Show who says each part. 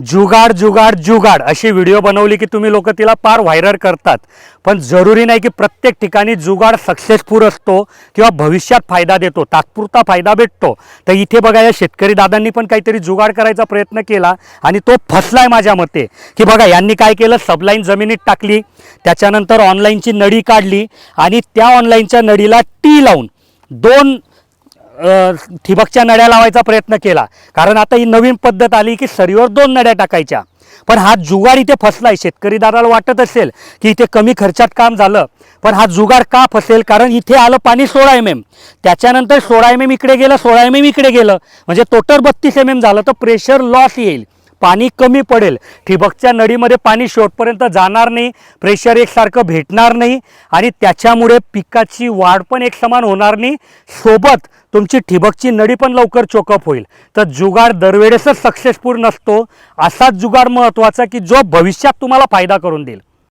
Speaker 1: जुगाड जुगाड जुगाड अशी व्हिडिओ बनवली की तुम्ही लोक तिला पार व्हायरल करतात, पण जरुरी नाही की प्रत्येक ठिकाणी जुगाड सक्सेसफुल असतो किंवा भविष्यात फायदा देतो, तात्पुरता फायदा भेटतो। तर इथे बघा, या शेतकरी दादांनी पण काहीतरी जुगाड करायचा प्रयत्न केला आणि तो फसलाय माझ्या मते। की बघा, यांनी काय केलं, सबलाईन जमिनीत टाकली, त्याच्यानंतर ऑनलाईनची नळी काढली आणि त्या ऑनलाईनच्या नळीला टी लावून दोन ठिबकच्या नळ्या लावायचा प्रयत्न केला। कारण आता ही नवीन पद्धत आली की सरीवर दोन नळ्या टाकायच्या। पण हा जुगाड इथे फसलाय। शेतकरी दादाला वाटत असेल की इथे कमी खर्चात काम झालं, पण हा जुगाड का फसेल, कारण इथे आलं पाणी 16 mm, त्याच्यानंतर 16 mm इकडे गेलं, 16 mm इकडे गेलं, म्हणजे टोटल 32 mm झालं। तर प्रेशर लॉस येईल, पाणी कमी पडेल, ठिबकच्या नळीमध्ये पाणी शेवटपर्यंत जाणार नाही, प्रेशर एकसारखं भेटणार नाही आणि त्याच्यामुळे पिकाची वाढ पण एक समान होणार नाही, सोबत तुमची ठिबकची नळी पण लवकर चोकअप होईल। तर जुगाड दरवेळेसच सक्सेसफुल नसतो, असाच जुगाड महत्त्वाचा की जो भविष्यात तुम्हाला फायदा करून देईल।